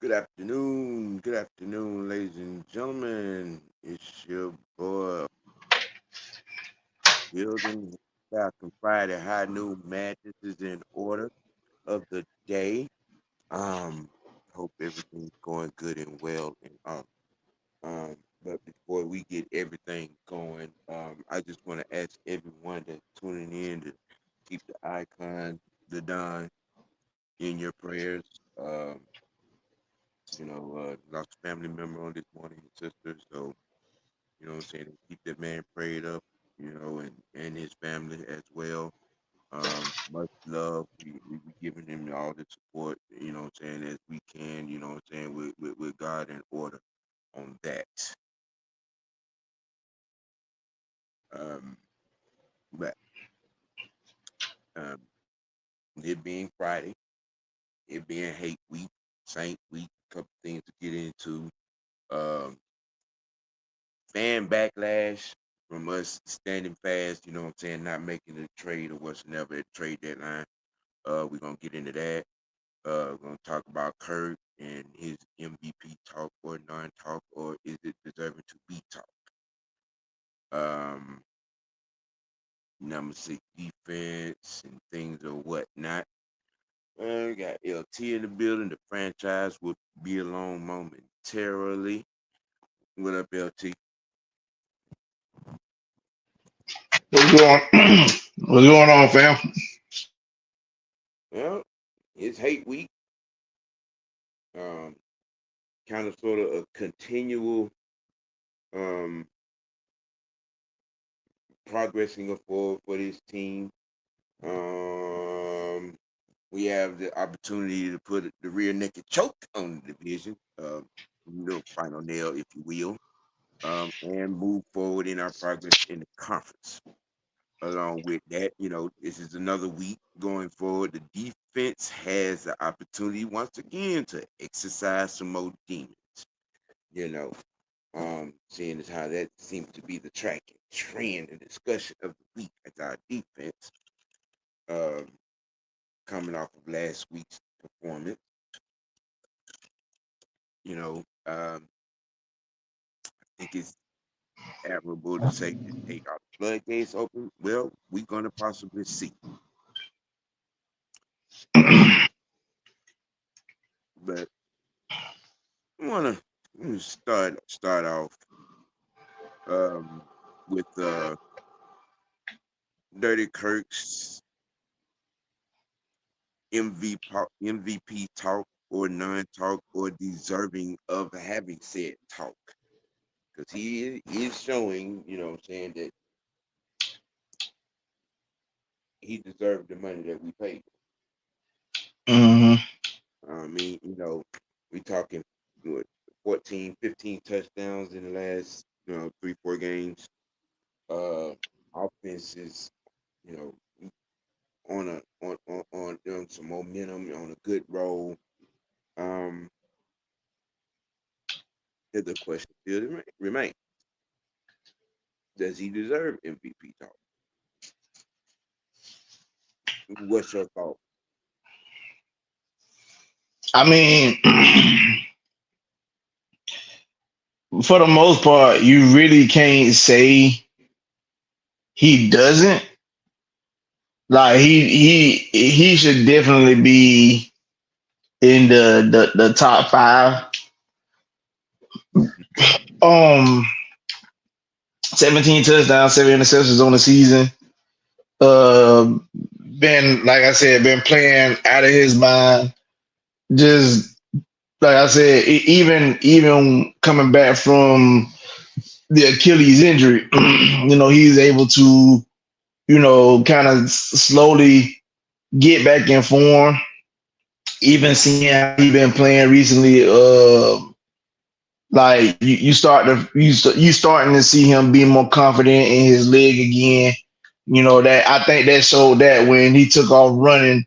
Good afternoon, ladies and gentlemen. It's your boy Building Falcon Friday High Noon Madness is in order of the day. Um, hope everything's going good and well. But before we get everything going, I just want to ask everyone that's tuning in to keep the icon, the Don, in your prayers. Um, lost a family member on this morning, his sister. So what I'm saying? Keep that man prayed up, and his family as well. Much love. We giving him all the support, as we can, with God in order on that. Um, but um, it being Friday, it being hate week, Saint week, couple things to get into. Um, fan backlash from us standing fast, not making a trade or whatsoever at trade deadline. We're gonna get into that. We're gonna talk about Kirk and his MVP talk or non-talk, or is it deserving to be talk? Um, Number six defense and things or whatnot. We got LT in the building. The franchise will be along momentarily. What up, LT? What's going What's going on, fam? Well, it's hate week. Um, Kind of sort of a continual um progressing for this team. Um, we have the opportunity to put the rear naked choke on the division, little final nail, if you will, and move forward in our progress in the conference. Along with that, this is another week going forward. The defense has the opportunity once again to exercise some more demons. You know, seeing as how that seems to be the track and trend and discussion of the week as our defense, um, coming off of last week's performance. I think it's admirable to say that they are the floodgates open. Well, we're gonna possibly see. Um, but I wanna start off um with Dirty Kirk's MVP talk or non-talk or deserving of having said talk. Because he is showing, that he deserved the money that we paid. hmm I mean, we talking what, 14, 15 touchdowns in the last, 3, 4 games. Uh, Offense is, you know, on some momentum, on a good roll. Um, the question still remains: does he deserve MVP talk? What's your thought? I mean, for the most part, you really can't say he doesn't. Like he should definitely be in the top five. Um, 17 touchdowns, 7 interceptions on the season. Uh, been like I said, been playing out of his mind. Just like I said, even coming back from the Achilles injury, he's able to, kind of slowly get back in form. Even seeing how he been playing recently, like you starting to see him be more confident in his leg again. That I think that showed that when he took off running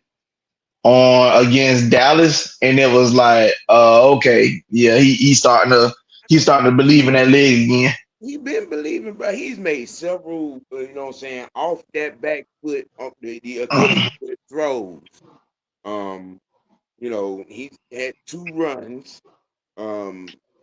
on against Dallas, and it was like, okay, yeah, he's starting to believe in that leg again. He been believing, bro. He's made several, off that back foot, off the Achilles foot throws. Um, He's had 2 runs.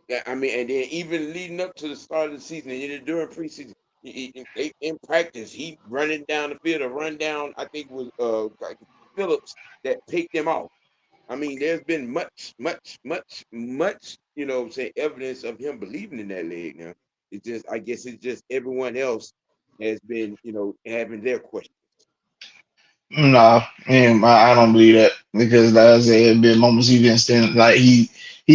Yeah, I mean, and then even leading up to the start of the season and then during preseason, in practice, he running down the field, a rundown. I think it was like Phillips that picked him off. I mean, there's been much, much, much, much, say evidence of him believing in that leg. Now, it's just, I guess, it's just everyone else has been, having their questions. No, and I don't believe that because, like I said, it been moments he been standing like he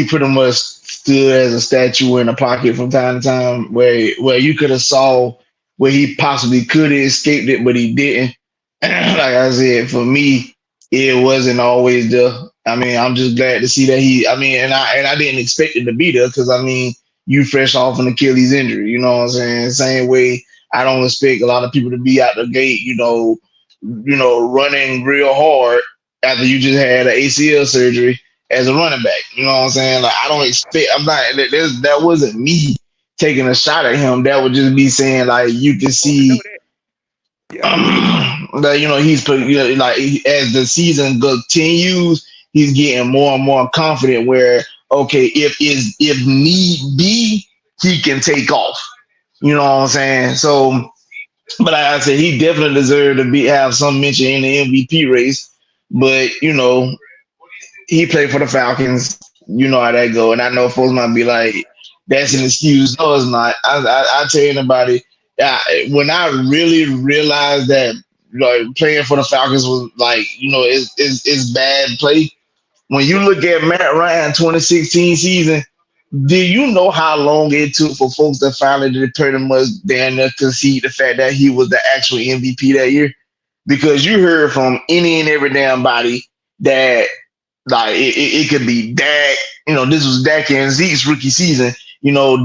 pretty much stood as a statue in the pocket from time to time, where you could have saw where he possibly could have escaped it, but he didn't. Like I said, for me, it wasn't always there. I mean, I'm just glad to see that he. I mean, and I didn't expect it to be there because I mean, you fresh off an Achilles injury, you know what I'm saying? Same way, I don't expect a lot of people to be out the gate, running real hard after you just had an ACL surgery as a running back. You know what I'm saying? Like I don't expect. I'm not. That wasn't me taking a shot at him. That would just be saying like you can Oh, I know see that. Yeah. that he's put like as the season continues, he's getting more and more confident. Where okay, if need be, he can take off. You know what I'm saying? So but like I said, he definitely deserved to have some mention in the MVP race. But he played for the Falcons. You know how that go. And I know folks might be like, "That's an Yeah. excuse." No, it's not. I tell anybody, when I really realized that like playing for the Falcons was like is bad play. When you Yeah. look at Matt Ryan 2016 season, do you know how long it took for folks to finally pretty much damn near concede the fact that he was the actual MVP that year? Because you heard from any and every damn body that like it could be Dak. This was Dak and Zeke's rookie season.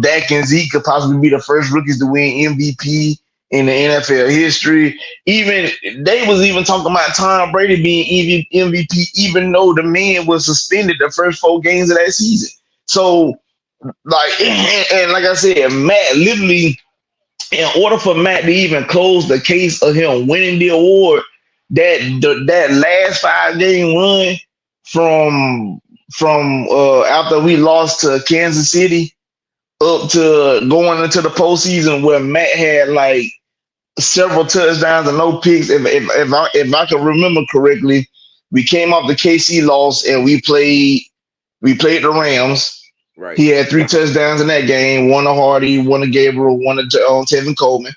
Dak and Zeke could possibly be the first rookies to win MVP in the NFL history. Even they was even talking about Tom Brady being MVP, even though the man was suspended the first 4 games of that season. So like, and like I said, Matt literally, in order for Matt to even close the case of him winning the award, that last 5 game run from after we lost to Kansas City up to going into the postseason where Matt had like several touchdowns and no picks. If I can remember correctly, we came off the KC loss and we played the Rams. Right. He had 3 touchdowns in that game, one to Hardy, one to Gabriel, one to Tevin Coleman.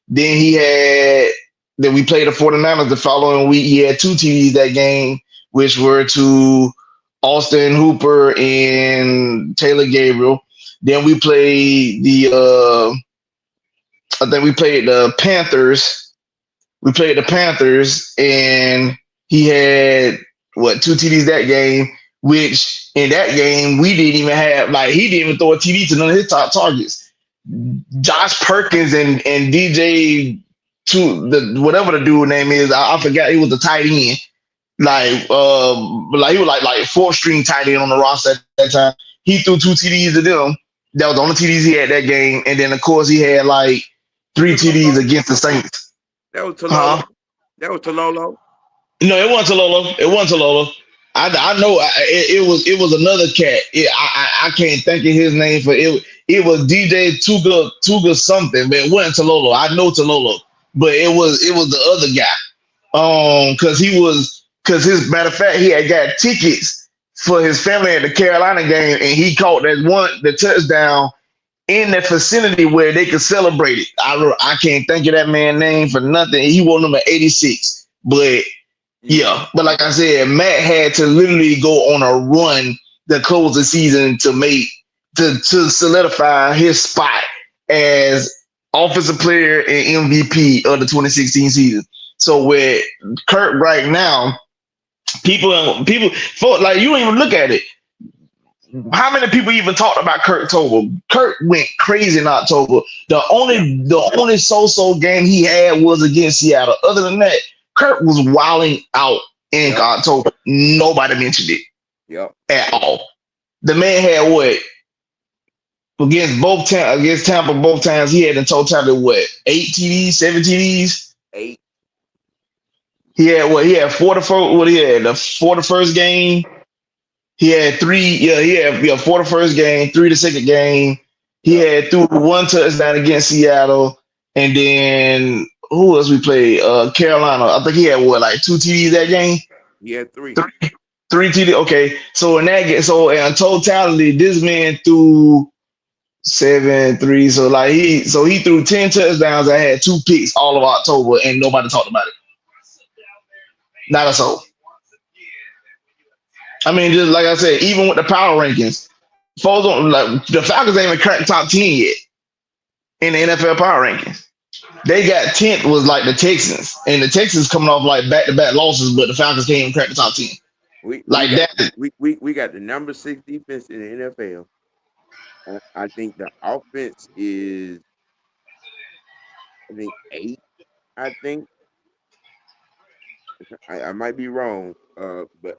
Then he had then we played the 49ers the following week. He had 2 TDs that game, which were to Austin Hooper and Taylor Gabriel. Then we played I think we played the Panthers. We played the Panthers, and he had what 2 TDs that game. Which in that game we didn't even have like he didn't even throw a TD to none of his top targets. Josh Perkins and DJ to the whatever the dude name is, I forgot he was the tight end. Like he was like 4th string tight end on the roster at that time. He threw 2 TDs to them. That was the only TDs he had that game. And then of course he had like three Talolo. TDs against the Saints. That was Huh? Talolo. That was Talolo. No, it wasn't Talolo. It wasn't Talolo. I know it was another cat. I can't think of his name for it. It was DJ Tuga something, but it wasn't Talolo. I know Talolo, but it was the other guy. Because his matter of fact, he had got tickets for his family at the Carolina game, and he caught the touchdown in that vicinity where they could celebrate it. I can't think of that man's name for nothing. He wore number 86, but Yeah. yeah, but like I said, Matt had to literally go on a run to close the season to solidify his spot as offensive player and MVP of the 2016 season. So with Kirk right now, people like you don't even look at it. How many people even talked about Kirk October? Kirk went crazy in October. The Yep. only the only so-so game he had was against Seattle. Other than that, Kirk was wilding out in Yep. October. Nobody mentioned it Yep. at all. The man had what against Tampa both times he had in totality what 8 TDs, 7 TDs. 8. He had what he had 4 the first what he had the 4 the first game. He had three. Yeah, four the first game, three the second game. He Yep. had threw one touchdown against Seattle, and then who else we played? Carolina. I think he had what, like two TDs that game. He had three. Three TD. Okay, so in that game, so in totality, this man threw 7-3. So he threw 10 touchdowns. I had two picks all of October, and nobody talked about it. Not a soul. I mean, just like I said, even with the power rankings, folks don't like the Falcons ain't even cracked top 10 yet in the NFL power rankings. They got 10th was like the Texans, and the Texans coming off like back to back losses, but the Falcons can't even crack the top 10. We Like got that. we got the number 6 defense in the NFL. I think the offense is I think 8. I think I might be wrong. But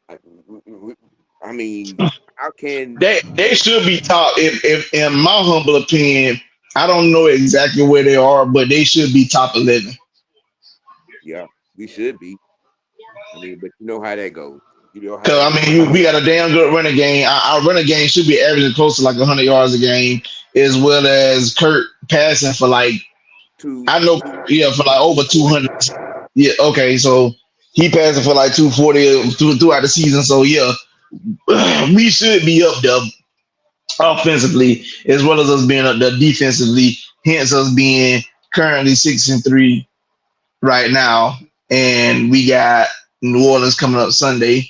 I mean, how can They should be top if in my humble opinion, I don't know exactly where they are, but they should be top 11. yeah, we should be. I mean, but you know how that goes. You know how Cause that I mean, we got a damn good running game. Our running game should be averaging close to like 100 yards a game, as well as Kurt passing for like two I know, two yeah, for like over 240. 200. Yeah, okay, so he passing for like 240 throughout the season. So yeah, we should be up there offensively as well as us being up there defensively. Hence us being currently 6-3 right now, and we got New Orleans coming up Sunday.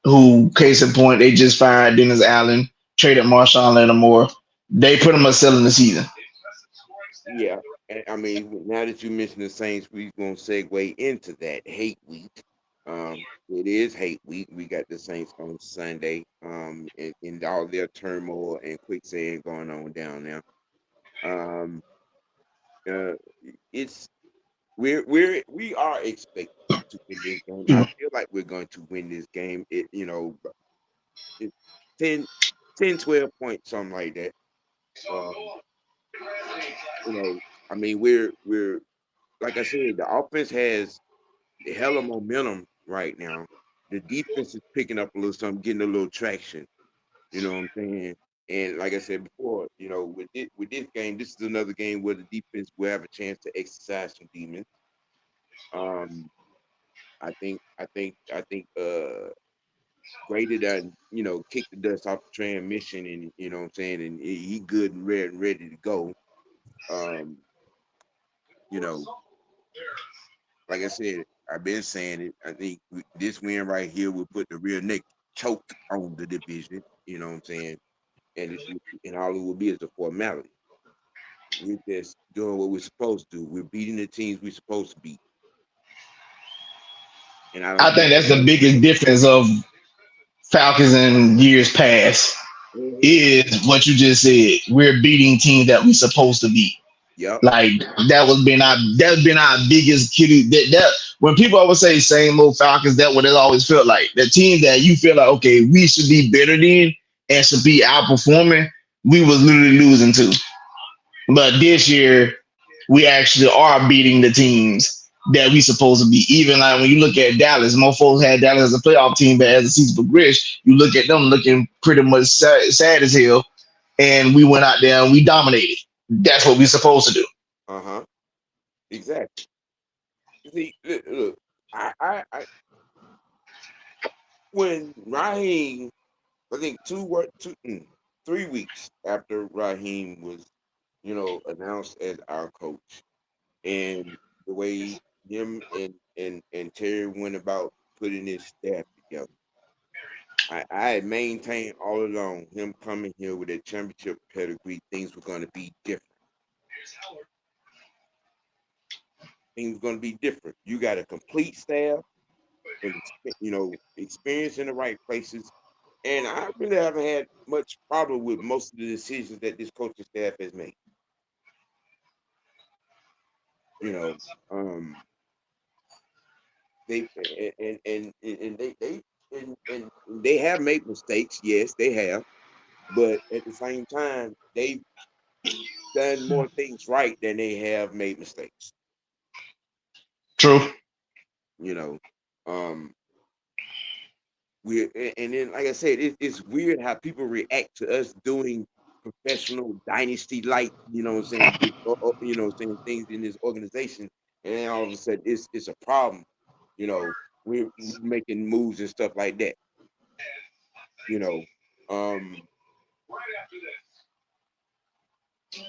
Who, case in point, they just fired Dennis Allen, traded Marshawn Lattimore. They pretty much selling the season. Yeah, and I mean, now that you mentioned the Saints, we're gonna segue into that hate week. It is hate week. We got the Saints on Sunday. And all their turmoil and quicksand going on down there. Um, uh, it's we are expecting to win this game. I feel like we're going to win this game. It, 10, 10, 12 points, something like that. Um, you know, I mean, we're like I said, the offense has a hell of momentum right now. The defense is picking up a little something, getting a little traction. You know what I'm saying? And like I said before, with this game, this is another game where the defense will have a chance to exercise some demons. Um, I think Grady done, kick the dust off the transmission, and you know what I'm saying, and he good and ready to go. Um, you know, like I said, I've been saying it. I think this win right here will put the real neck choke on the division. You know what I'm saying? And all it will be is a formality. We're just doing what we're supposed to do. We're beating the teams we're supposed to beat. And I don't I think. think that's the biggest difference of Falcons in years past Mhm. is what you just said. We're beating teams that we're supposed to beat. Yep. Like that's been our biggest kitty. That when people always say same old Falcons, that what it always felt like. The team that you feel like okay, we should be better than and should be outperforming, we was literally losing to. But this year, we actually are beating the teams that we supposed to be. Even like when you look at Dallas, most folks had Dallas as a playoff team, but as the season progressed, you look at them looking pretty much sad as hell. And we went out there and we dominated. That's what we're supposed to do. Uh huh. Exactly. See, look, I when Raheem, I think 3 weeks after Raheem was, announced as our coach, and the way him and Terry went about putting his staff together. I had maintained all along him coming here with a championship pedigree, things were going to be different. Things were going to be different. You got a complete staff and experience in the right places. And I really haven't had much problem with most of the decisions that this coaching staff has made. You know, um, they and they have made mistakes. Yes, they have, but at the same time, they've done more things right than they have made mistakes. True. You know, um, And then like I said, it's weird how people react to us doing professional dynasty like, you know what I'm saying, you know what I'm saying, things in this organization, and then all of a sudden it's a problem, you know, we're making moves and stuff like that, you know. Um,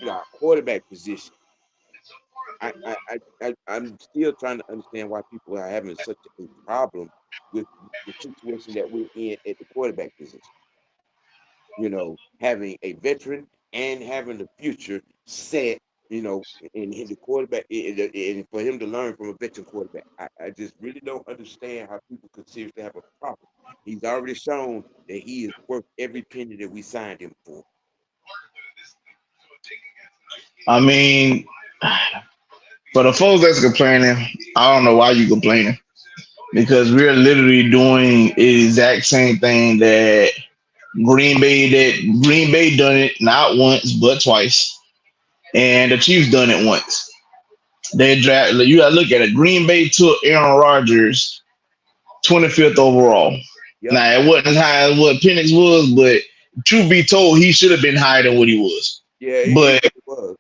our quarterback position. I'm still trying to understand why people are having such a problem with the situation that we're in at the quarterback position. You know, having a veteran and having the future set, you know, and hit the quarterback, and for him to learn from a veteran quarterback. I just really don't understand how people could seriously have a problem. He's already shown that he is worth every penny that we signed him for. I mean, for the folks that's complaining, I don't know why you complaining because we're literally doing the exact same thing that Green Bay done it not once but twice, and the Chiefs done it once. They draft. You gotta look at it. Green Bay took Aaron Rodgers 25th overall. Yep. Now it wasn't as high as what Penix was, but truth be told, he should have been higher than what he was. Yeah, he But really was.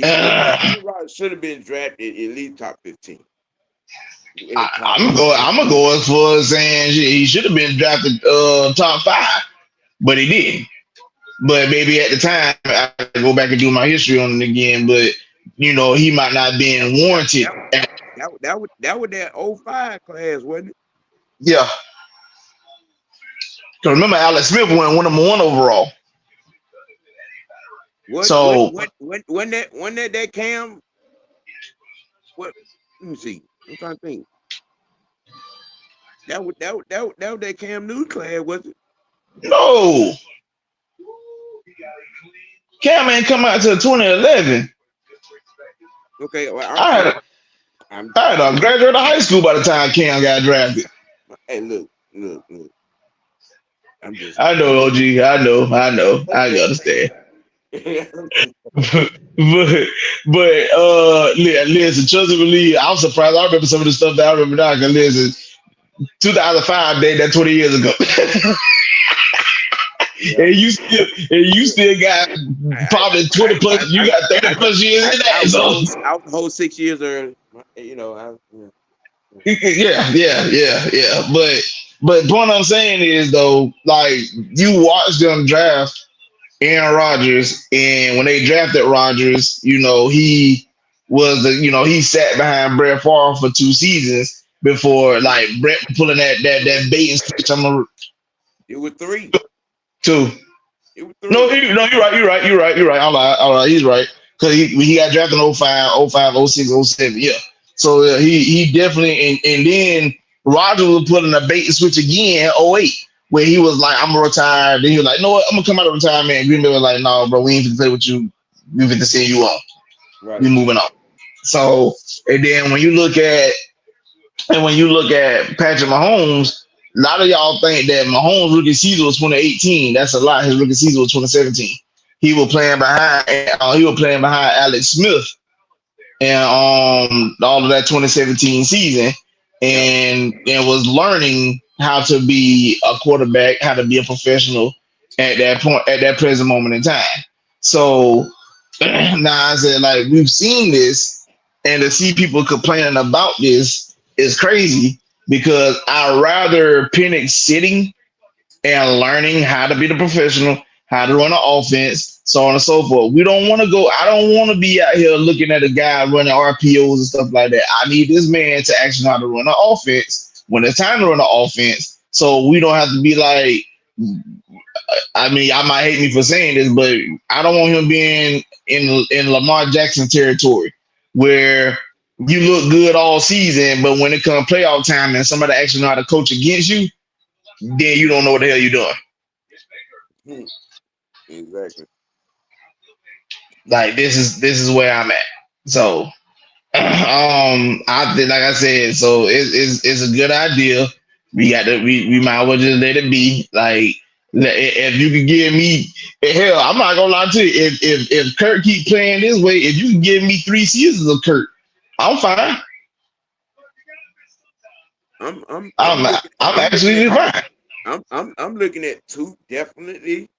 Aaron Rodgers should have been drafted at least top 15. In top I'm gonna go. 15. I'm gonna go as far as saying he should have been drafted top five, but he didn't. But maybe at the time, I go back and do my history on it again. But he might not have That been that warranted. that that was that '05 class, wasn't it? Yeah, because remember Alex Smith went number one overall. What what So what what when that Cam, what, let me see. I'm trying to think. That Cam Newton class, was it? no, Cam ain't come out till 2011. Okay, well, I had I'm I had graduated high school by the time Cam got drafted. hey, look. I'm just I know, OG. I understand. Listen, trust and believe. I'm surprised. I remember some of the stuff that I remember now. Cause listen, 2005, that 20 years ago, yeah. and you still got probably 20 plus. You got 30 plus years in I that. was the So whole I was the whole 6 years early. You know, yeah. yeah. But point I'm saying is though, like you watch them draft Aaron Rodgers, and when they drafted Rodgers, he sat behind Brett Favre for 2 seasons before like Brett pulling that bait and switch. I'm a It was three. two. It was No, three. no, you're right. All right, he's right because he got drafted in '05, '06, '07. Yeah, so he definitely and then Rodgers was putting a bait and switch again in '08 where he was like, I'm gonna retire. Then he was like, no, I'm gonna come out of retirement. And Green Bay was like, no, bro, we ain't gonna play with you. We fit to see you on. Right. We moving on. So and then when you look at Patrick Mahomes, a lot of y'all think that Mahomes' rookie season was 2018. That's a lot. His rookie season was 2017. He was playing behind Alex Smith and all of that 2017 season, Yep. and was learning how to be a quarterback, how to be a professional at that point, at that present moment in time. So now I said, like, we've seen this, and to see people complaining about this is crazy because I'd rather Penix sitting and learning how to be the professional, how to run an offense, so on and so forth. We don't want to go. I don't want to be out here looking at a guy running RPOs and stuff like that. I need this man to actually know how to run an offense when it's time to run an offense, so we don't have to be like. I mean, I might hate me for saying this, but I don't want him being in Lamar Jackson territory where you look good all season, but when it comes playoff time and somebody actually know how to coach against you, then you don't know what the hell you're doing. Hmm. Exactly. Like this is where I'm at. So I think like I said, so it's a good idea. We might as well just let it be. Like if you could give me hell, I'm not gonna lie to you. If Kirk keep playing this way, if you can give me 3 seasons of Kirk, I'm fine. I'm I'm looking I'm I'm looking actually at fine. I'm looking at two definitely,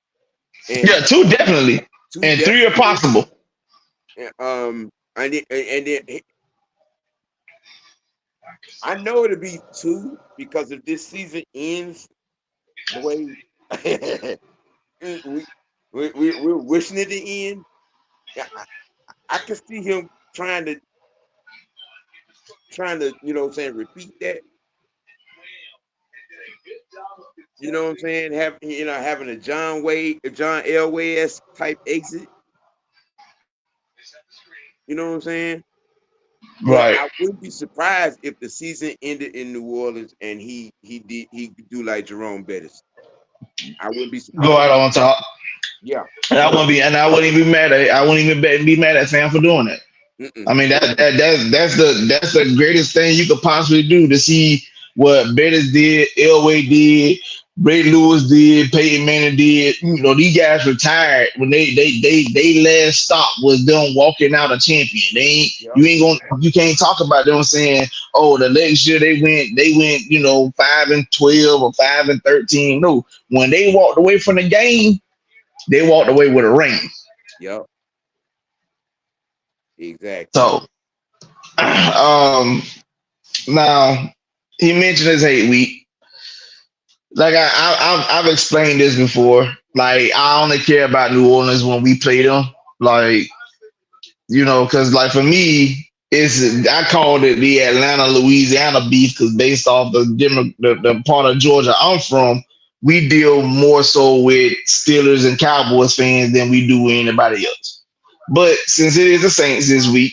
and Yeah, two definitely, two and three are definitely. possible. And then I know it'll be two because if this season ends the way we, we're wishing it to end, yeah, I can see him trying to what I'm saying, repeat that. You know what I'm saying? Having a John Elway type exit. You know what I'm saying? But Right. I wouldn't be surprised if the season ended in New Orleans and he could do like Jerome Bettis. I wouldn't be Go surprised. out on top. Yeah. And I wouldn't even be mad at I wouldn't even be mad at Sam for doing it. Mm-mm. I mean that's the greatest thing you could possibly do to see what Bettis did, Elway did, Ray Lewis did, Peyton Manning did. You know, these guys retired when they last stop was them walking out a champion. Yep. You ain't gonna you can't talk about them saying, oh, the next year they went, 5-12 or 5-13. No, when they walked away from the game, they walked away with a ring. Yep. Exactly. So now he mentioned his hate week. Like I've explained this before. Like I only care about New Orleans when we play them. Like because like for me, I called it the Atlanta Louisiana beef because based off the part of Georgia I'm from, we deal more so with Steelers and Cowboys fans than we do with anybody else. But since it is the Saints this week,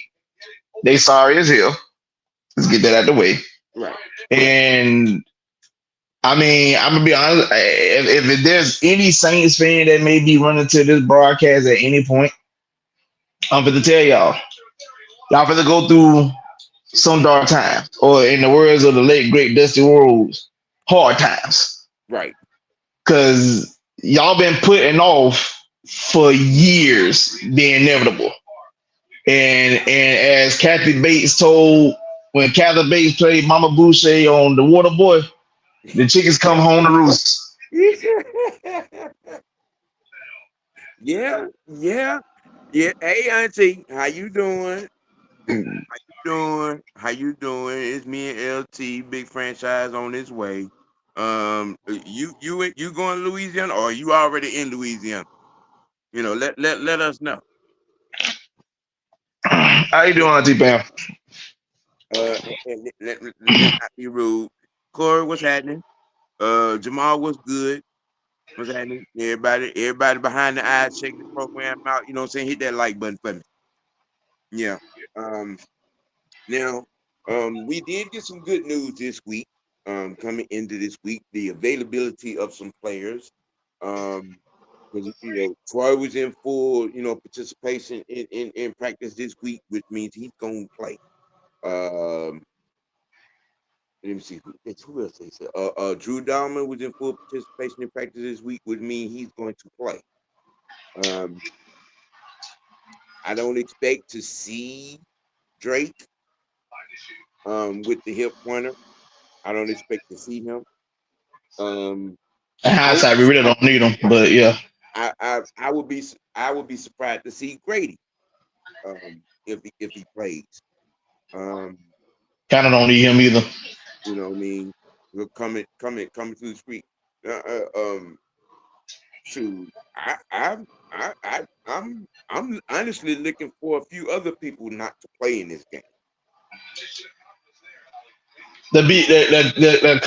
they sorry as hell. Let's get that out of the way. Right. And I mean, I'm gonna be honest. If there's any Saints fan that may be running to this broadcast at any point, I'm gonna tell y'all gonna go through some dark times, or in the words of the late great Dusty Rhodes, hard times. Right. Cause y'all been putting off for years the inevitable. And as Kathy Bates told when Kathy Bates played Mama Boucher on The Water Boy, the chickens come home to roost. Yeah. Yeah. Yeah. Hey, Auntie, how you doing? How you doing? It's me and LT, big franchise on its way. You going to Louisiana, or you already in Louisiana? Let us know. How you doing, Auntie Pam? Let's not be rude. Corey, what's happening? Jamal, what's good? What's happening? Everybody behind the eyes, check the program out. You know what I'm saying? Hit that like button for me. Yeah. Um, Now, we did get some good news this week. Coming into this week, the availability of some players. Um, because Troy was in full, participation in practice this week, which means he's gonna play. Um, Let me see who else they said. Drew Dalman was in full participation in practice this week, which means he's going to play. Um, I don't expect to see Drake with the hip pointer. I don't expect to see him. Um, In I would hindsight, be we really don't need them, but yeah, I would be surprised to see Grady if he plays. Um, kind of don't need him either. what I mean, we're coming through the street. Uh, uh, um, Shoot, I'm honestly looking for a few other people not to play in this game. The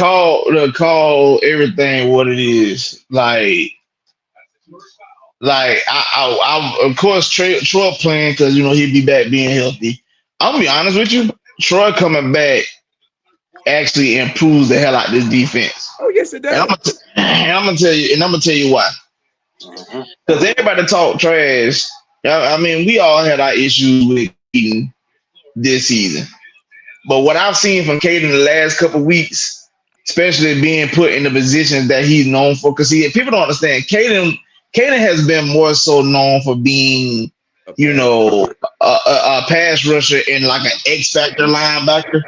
call everything what it is. I of course Troy playing because he'd be back being healthy. I'm gonna be honest with you. Troy coming back actually improves the hell out of this defense. Oh yes, it And does. I'm gonna tell you why. Uh-huh. Because everybody talk trash. I mean, we all had our issues with Caden this season. But what I've seen from Caden the last couple weeks, especially being put in the positions that he's known for, because people don't understand. Caden has been more so known for being, A pass. a pass rusher and like an X factor linebacker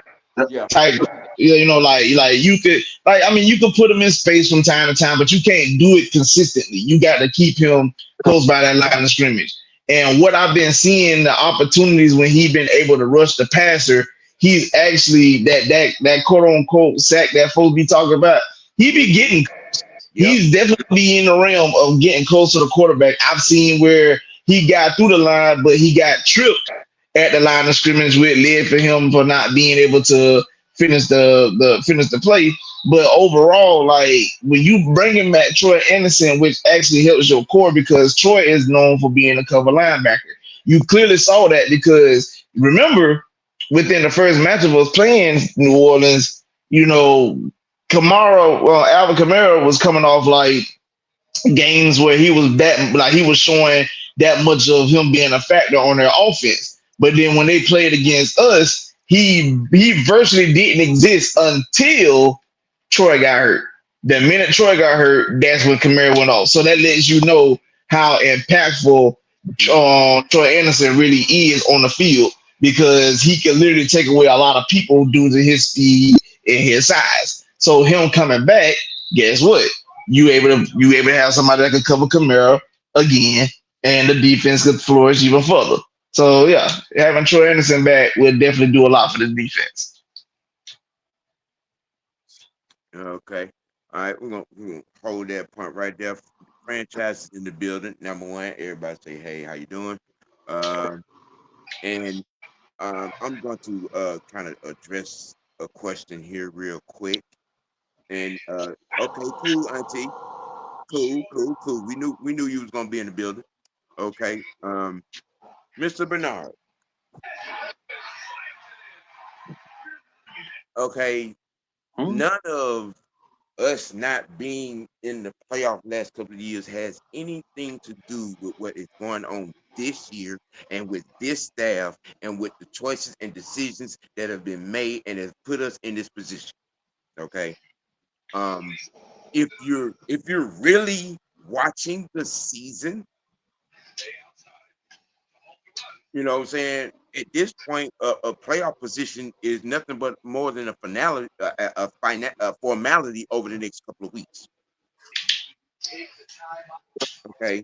Yeah. type. Yeah, like you could, like, I mean, you could put him in space from time to time, but you can't do it consistently. You got to keep him close by that line of scrimmage. And what I've been seeing, the opportunities when he's been able to rush the passer, he's actually that quote unquote sack that folks be talking about. He be getting, Yep. he's definitely in the realm of getting close to the quarterback. I've seen where he got through the line, but he got tripped at the line of scrimmage, which led for him for not being able to finish the play. But overall, like when you bring him back Troy Anderson, which actually helps your core because Troy is known for being a cover linebacker. You clearly saw that because remember, within the first match of us playing New Orleans, Alvin Kamara was coming off like games where he was that like he was showing that much of him being a factor on their offense. But then when they played against us, he virtually didn't exist until Troy got hurt. The minute Troy got hurt, that's when Kamara went off. So that lets you know how impactful Mhm. Troy Anderson really is on the field because he can literally take away a lot of people due to his speed and his size. So him coming back, guess what? You able to have somebody that could cover Kamara again, and the defense could flourish even further. So yeah, having Troy Anderson back would definitely do a lot for the defense. Okay. All right, we're gonna hold that point right there. Franchise is in the building. Number one, everybody say, "Hey, how you doing?" Um, and I'm going to kind of address a question here real quick. And okay, cool, Auntie, cool, cool, cool. We knew you was gonna be in the building. Okay, Mr. Bernard. Okay, Hmm? none of us not being in the playoff last couple of years has anything to do with what is going on this year and with this staff and with the choices and decisions that have been made and have put us in this position. Okay. Um, if you're really watching the season, you know what I'm saying? At this point, a playoff position is nothing but more than a finality, a formality over the next couple of weeks. Okay,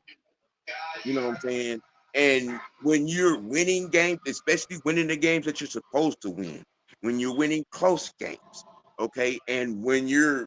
you know what I'm saying? And when you're winning games, especially winning the games that you're supposed to win, when you're winning close games, okay, and when you're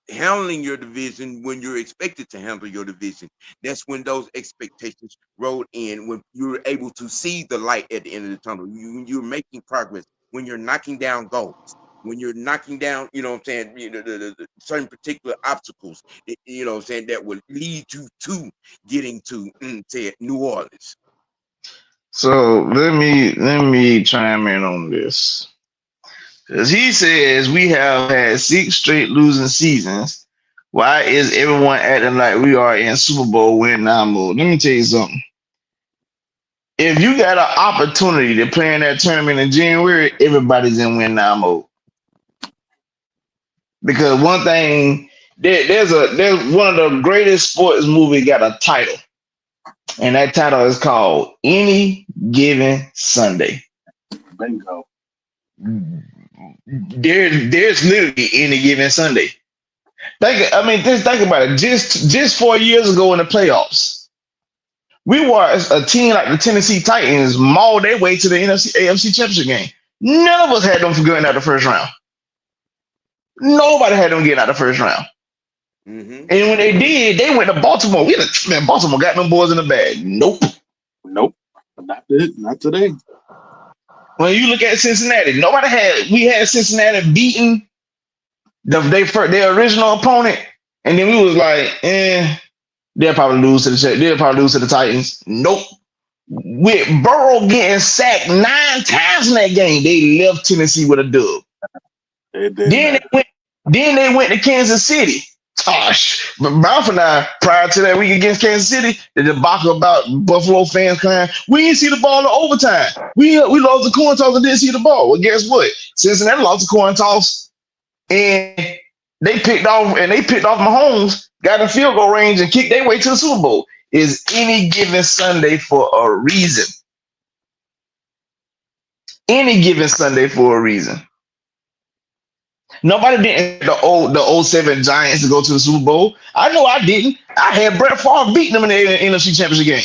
handling your division when you're expected to handle your division. That's when those expectations roll in, when you're able to see the light at the end of the tunnel. When you're making progress, when you're knocking down goals, when you're knocking down, you know what I'm saying, the certain particular obstacles, you know what I'm saying, that will lead you to getting to say it, New Orleans. So let me chime in on this. Because he says we have had 6 straight losing seasons. Why is everyone acting like we are in Super Bowl win now mode? Let me tell you something. If you got an opportunity to play in that tournament in January, everybody's in win now mode. Because one thing, there's one of the greatest sports movies got a title, and that title is called Any Given Sunday. Bingo. There's literally any given Sunday. Just think about it. Just 4 years ago in the playoffs, we watched a team like the Tennessee Titans maul their way to the NFC AFC Championship game. None of us had them for getting out the first round. Nobody had them getting out the first round. Mm-hmm. And when they did, they went to Baltimore. We like, man, Baltimore got them boys in the bag. Nope. Nope. Not it. Not today. When you look at Cincinnati, we had Cincinnati beating their original opponent, and then we was like, they'll probably lose to the Titans. Nope. With Burrow getting sacked 9 times in that game, they left Tennessee with a dub. It didn't Then they matter. went, then they went to Kansas City. Gosh, but Ralph and I, prior to that week against Kansas City, the debacle about Buffalo fans crying, we didn't see the ball in overtime. We lost the coin toss and didn't see the ball. Well, guess what? Cincinnati lost the coin toss, and they picked off Mahomes, got in field goal range, and kicked their way to the Super Bowl. Is any given Sunday for a reason? Any given Sunday for a reason. Nobody didn't the '07 Giants to go to the Super Bowl. I know I didn't. I had Brett Favre beating them in the NFC Championship game.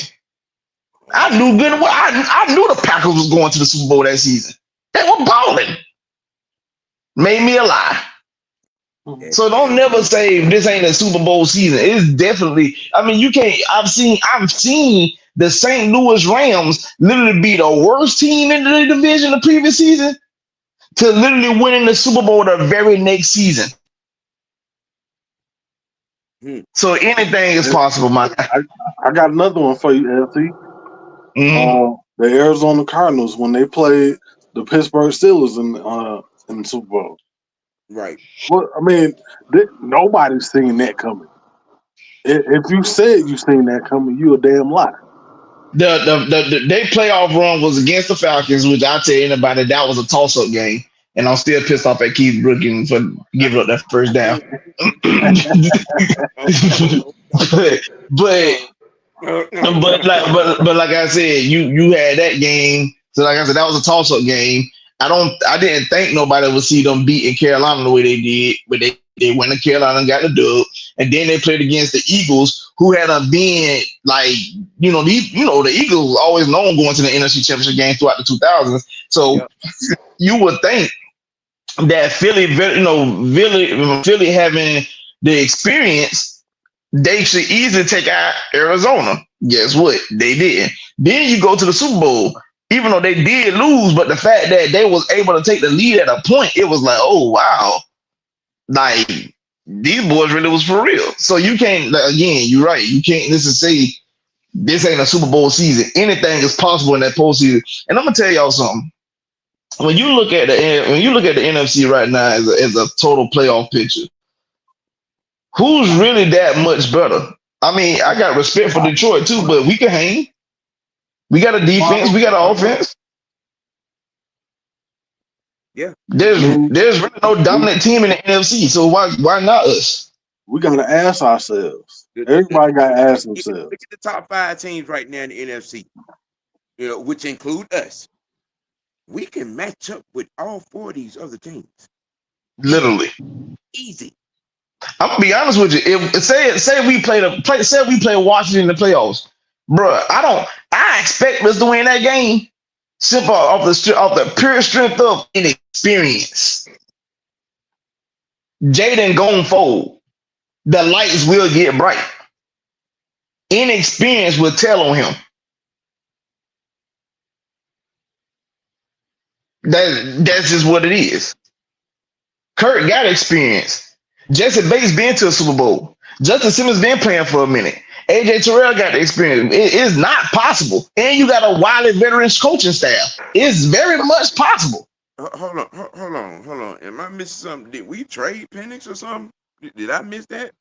I knew good well. I knew the Packers was going to the Super Bowl that season. They were balling. Made me a lie. Mhm. So don't never say this ain't a Super Bowl season. It's definitely. I mean, you can't. I've seen the St. Louis Rams literally be the worst team in the division the previous season to literally winning the Super Bowl the very next season. Hmm. So anything is Yeah, possible, man. I got another one for you, LT. Mm-hmm. The Arizona Cardinals when they played the Pittsburgh Steelers in the Super Bowl. Right. Well, I mean, nobody's seen that coming. If you said you seen that coming, you a damn lie. The their playoff run was against the Falcons, which I tell anybody that was a toss up game, and I'm still pissed off at Keith Brooking for giving up that first down. Oh, oh, oh, but but no, no, no, but no. like I said, you had that game. So like I said, that was a toss up game. I didn't think nobody would see them beating Carolina the way they did, but they went to Carolina and got the dub, and then they played against the Eagles, who had been like the Eagles always known going to the NFC Championship game throughout the 2000s. So Yep. you would think that Philly having the experience, they should easily take out Arizona. Guess what? They did. Then you go to the Super Bowl, even though they did lose, but the fact that they was able to take the lead at a point, it was like, oh wow, like these boys really was for real. So you can't again, you're right. You can't listen say this ain't a Super Bowl season. Anything is possible in that postseason. And I'm gonna tell y'all something. When you look at the NFC right now as a total playoff picture, who's really that much better? I mean, I got respect for Detroit too, but we can hang. We got a defense. We got an offense. Yeah. I There's mean, there's really no we, dominant team in the NFC. So why not us? we gotta ask ourselves. Look Everybody gotta ask look themselves. at the top 5 teams right now in the NFC. Which include us. We can match up with all 4 of these other teams. Easy, Literally, easy. I'm gonna be honest with you. If say we play Washington in the playoffs, bro. I expect us to win that game. Simple off the pure strength of inexperience. Jaden going forward, the lights will get bright. Inexperience will tell on him. That's just what it is. Kirk got experience. Jesse Bates been to a Super Bowl. Justin Simmons been playing for a minute. AJ Terrell got the experience. It is not possible. And you got a wily veterans coaching staff. It's very much possible. Hold on. Am I missing something? Did we trade Penix or something? Did I miss that?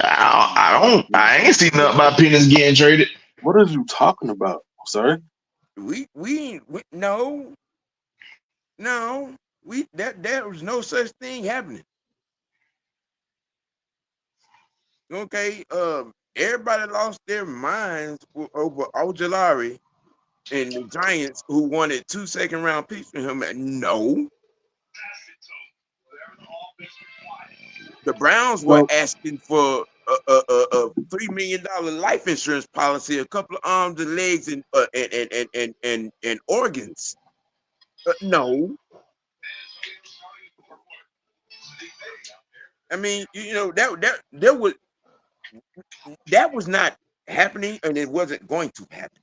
I ain't seen nothing about Penix getting traded. What are you talking about, sir? We no. We that there was no such thing happening. Okay. Everybody lost their minds over Ojolari and the Giants who wanted 2 second-round picks from him. No, the Browns were So, asking for a $3 million life insurance policy, a couple of arms and legs, and organs. No, I mean that was not happening, and it wasn't going to happen.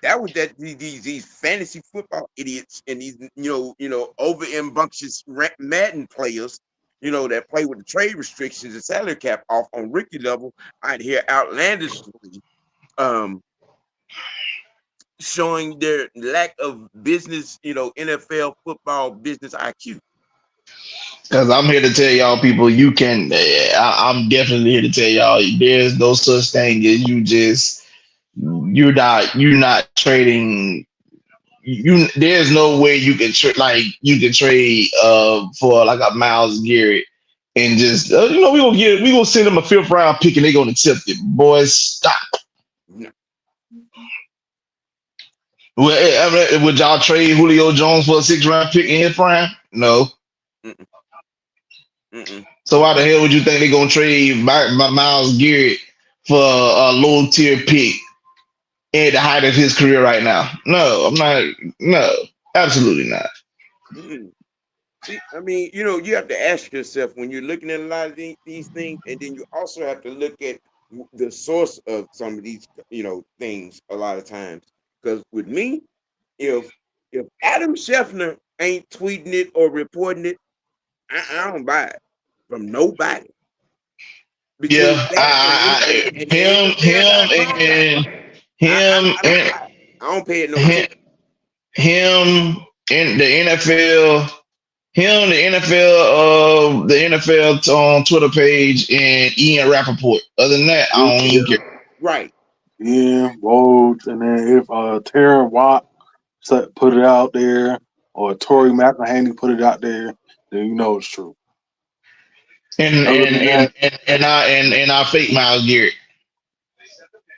That was that these fantasy football idiots and these over rambunctious Madden players, that play with the trade restrictions and salary cap off on rookie level out here outlandishly, um, showing their lack of business, NFL football business IQ. Because I'm here to tell y'all people, you can. I'm definitely here to tell y'all, there's no such thing as you're not trading. There's no way you can trade for like a Miles Garrett and just we gonna send them a 5th round pick and they gonna accept it. Boys, stop. No. Would y'all trade Julio Jones for a 6th round pick in his prime? No. Mm-mm, mm-mm, So why the mm-mm. hell would you think they're gonna trade Miles Garrett for a low tier pick at the height of his career right now? No, I'm not. No, absolutely not. Mm-mm. See, I mean, you have to ask yourself when you're looking at a lot of these things, and then you also have to look at the source of some of these, things a lot of times. Because with me, if if Adam Scheffner ain't tweeting it or reporting it, I don't buy it from nobody Yeah, between that and the NFL.com. him I don't buy it. I don't pay it no him attention. him in the NFL. Him, the NFL on Twitter page, and Ian Rappaport. Other than that, I don't even care. Right. Yeah, Rhodes, and then if Tara Watt put it out there, or Tory McElhaney put it out there, then you know it's true. And Other than that, and I fake Miles Garrett.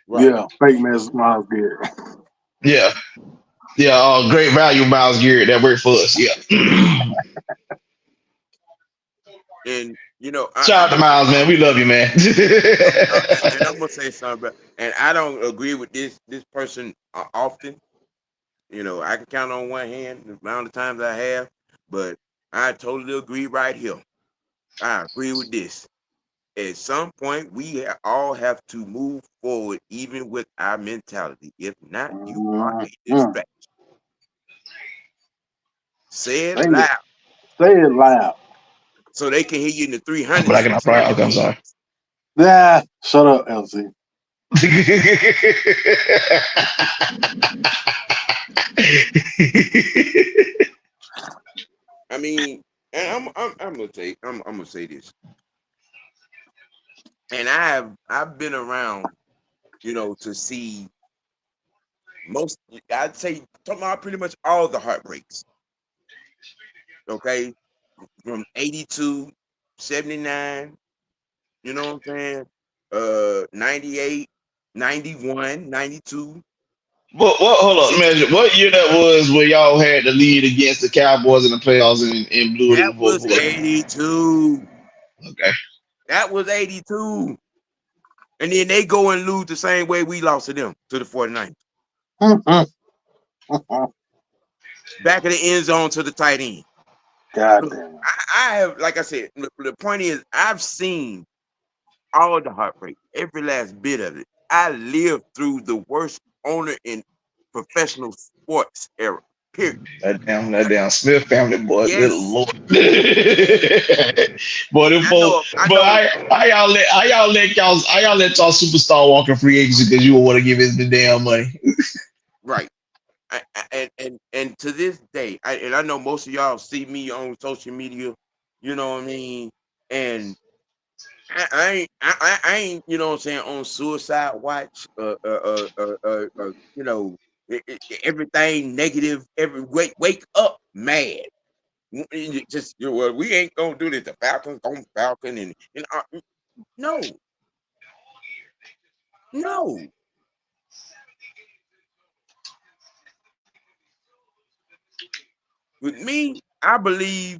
Right. yeah, fake Miles Garrett. Yeah, yeah. Great value, Miles Garrett. That worked for us. Yeah. And Shout out to Miles, man. We love you, man. and I'm gonna say something, and I don't agree with this person often. I can count on one hand the amount of times I have, but I totally agree right here. I agree with this. At some point, we all have to move forward, even with our mentality. If not, you are a Mm-hmm. distraction. Say it Say it, loud say it loud. so they can hear you in the I'm 300s blacking and out. some of the Okay, I'm sorry. millions. Nah, shut up, LC. I mean, and I'm gonna say this, and I've been around, to see most. I'd say talking about pretty much all the heartbreaks. Okay, from 82, 79. You know what I'm saying? 98, 91, 92. What? Hold up, 60. man. What year that was where y'all had the lead against the Cowboys in the playoffs and blew it in That the fourth was quarter? 82. Okay. That was 82. And then they go and lose the same way we lost to them, to the 49ers. Back of the end zone to the tight end. God Look, damn. I have, like I said, the point is, I've seen all the heartbreak, every last bit of it. I lived through the worst owner in professional sports era. Period. That damn Smith family, boy. Good Yes, lord. Boy, them I folks. know. I But know. how y'all let y'all superstar walk in free agency because you don't want to give his the damn money. Right. And to this day, I know most of y'all see me on social media. You know what I mean? And I ain't, what I'm saying, on suicide watch. Everything negative. Every wake up mad. Just, well, we ain't gonna do this. The Falcons on Falcon, no, no. With me, I believe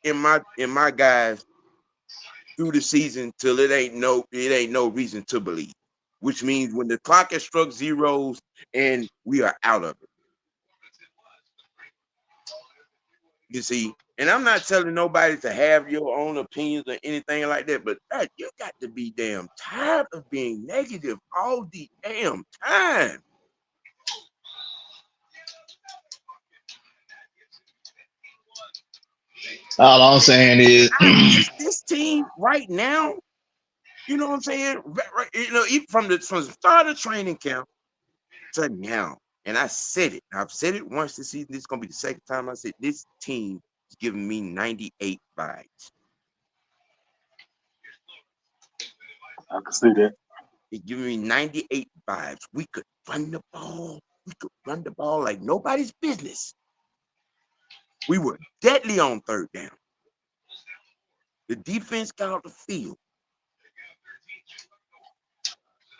in my guys through the season till it ain't no reason to believe. Which means when the clock has struck zeros and we are out of it. You see, and I'm not telling nobody to have your own opinions or anything like that, but you got to be damn tired of being negative all the damn time. All I'm saying is, This team right now, you know what I'm saying? Right, even from the start of training camp to now, and I said it. I've said it once this season. This is gonna be the second time I said this team is giving me 98 vibes. I can see that. It's giving me 98 vibes. We could run the ball. We could run the ball like nobody's business. We were deadly on third down. The defense got off the field.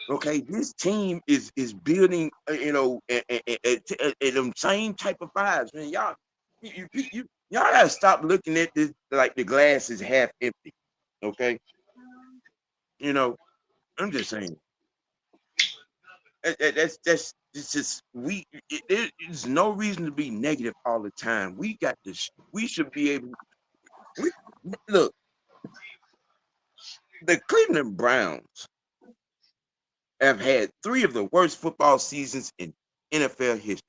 Okay, this team is building, them same type of vibes, man. Y'all gotta stop looking at this like the glass is half empty. Okay, you know, I'm just saying that's just there's no reason to be negative all the time. We got this. We should be able. We look the Cleveland Browns have had 3 of the worst football seasons in NFL history.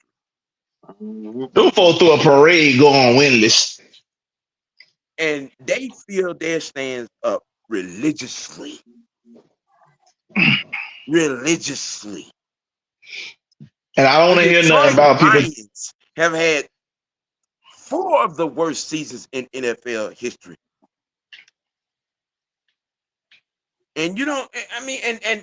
Them folks through a parade going winless. And they fill their stands up religiously. Religiously. And I don't The want to hear nothing Detroit about people. Lions have had 4 of the worst seasons in NFL history. And you know, I mean,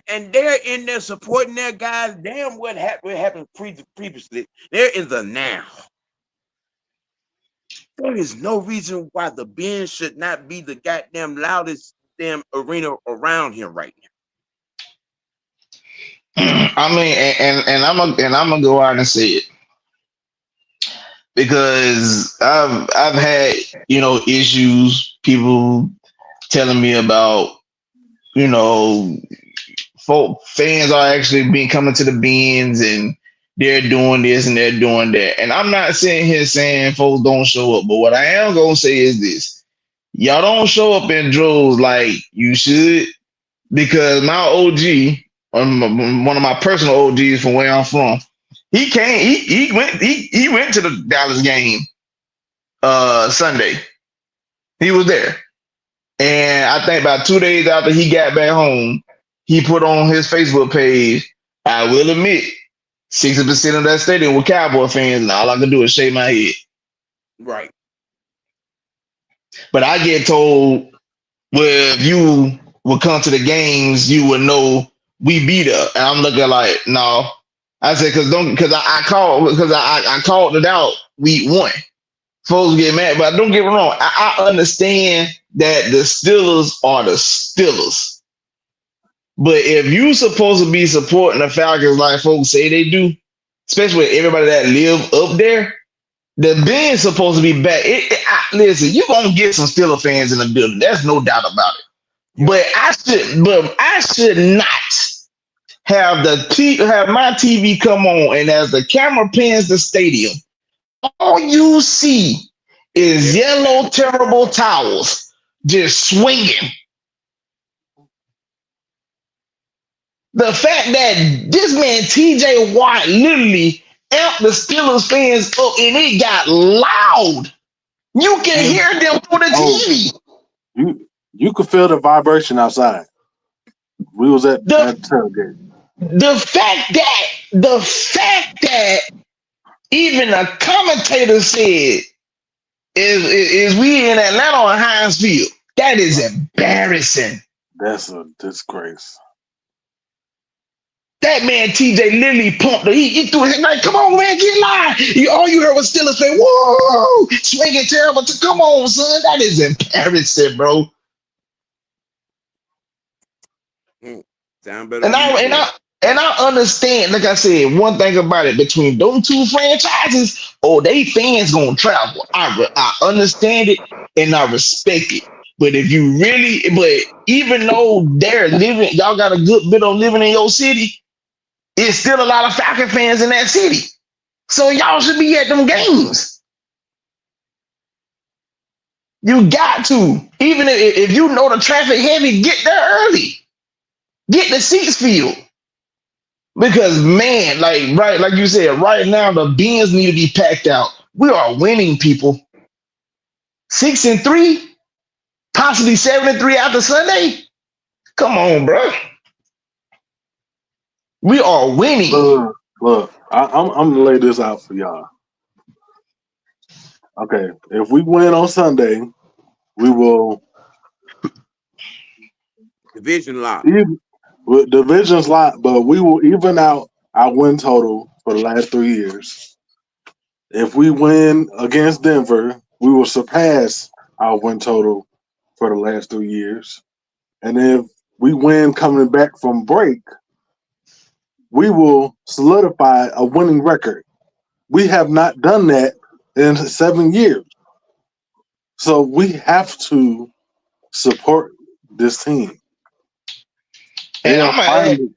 and they're in there supporting their guys. Damn, what happened previously? They're in the now. There is no reason why the Ben should not be the goddamn loudest damn arena around here right now. I mean, and I'm gonna go out and say it because I've had issues. People telling me about you know fans are actually being coming to the bins and they're doing this and they're doing that. And I'm not sitting here saying folks don't show up, but what I am gonna say is this: y'all don't show up in droves like you should, because my OG, one of my personal OGs from where I'm from, he came, he went to the Dallas game Sunday. He was there. And I think about 2 days after he got back home, he put on his Facebook page, I will admit, 60% of that stadium were Cowboy fans, and all I could do is shake my head. Right. But I get told, well, if you would come to the games, you would know we beat her. And I'm looking like, no. I said, because I called it out week 1. Folks get mad, but don't get me wrong. I understand that the Steelers are the Steelers. But if you supposed to be supporting the Falcons like folks say they do, especially with everybody that live up there, the Ben's supposed to be back. Listen, you're gonna get some Steelers fans in the building. There's no doubt about it. Yeah. But I should not have my TV come on, and as the camera pans the stadium, all you see is yellow terrible towels just swinging. The fact that this man TJ Watt literally amped the Steelers fans up and it got loud. You can hear them through the TV. You could feel the vibration outside. We was at tailgate. The fact that even a commentator said is we in Atlanta on Heinz Field. That is embarrassing. That's a disgrace. That man TJ literally pumped. He threw his like, come on, man, get live. All you heard was Steelers say, whoa, swinging terrible. Come on, son. That is embarrassing, bro. Sound better. And I understand, like I said, one thing about it, between those 2 franchises, they fans gonna travel. I understand it and I respect it. But even though they're living, y'all got a good bit of living in your city, it's still a lot of Falcon fans in that city. So y'all should be at them games. You got to. Even if you know the traffic heavy, get there early. Get the seats filled. Because man, like you said, right now the bins need to be packed out. We are winning, people. 6-3, possibly 7-3 after Sunday. Come on, bro. We are winning. Look, I'm gonna lay this out for y'all. Okay, if we win on Sunday, we will division lock. Division's lot, but we will even out our win total for the last 3 years. If we win against Denver, we will surpass our win total for the last 3 years. And if we win coming back from break, we will solidify a winning record. We have not done that in 7 years. So we have to support this team. They And are I'm gonna add finally.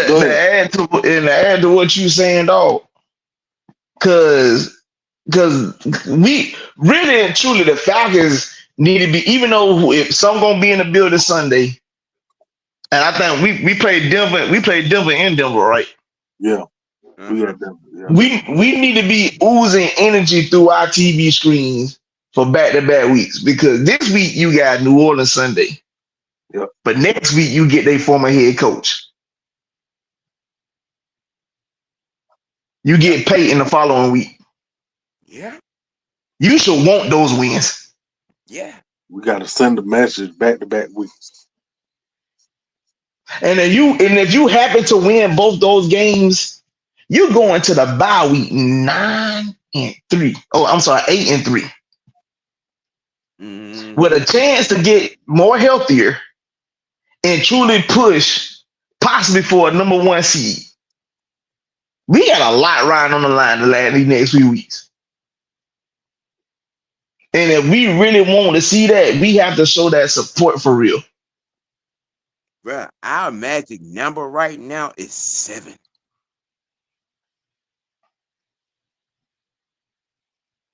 Go to ahead. add to what you saying, dog. Cause we really and truly the Falcons need to be, even though if some gonna be in the building Sunday, and I think we played Denver in Denver, right? Yeah, we Uh-huh. had them. Yeah, We need to be oozing energy through our TV screens for back to back weeks, because this week you got New Orleans Sunday, yeah. but next week you get their former head coach. You Yeah. get paid in the following week. Yeah. You should want those wins. Yeah. We got to send a message back to back weeks. And if you happen to win both those games, you go into the bye week 9-3. Oh, I'm sorry, 8-3, with Mm-hmm. a chance to get more healthier and truly push possibly for a number one seed. We got a lot riding on the line these next few weeks. And if we really want to see that, we have to show that support for real. Bruh, our magic number right now is 7.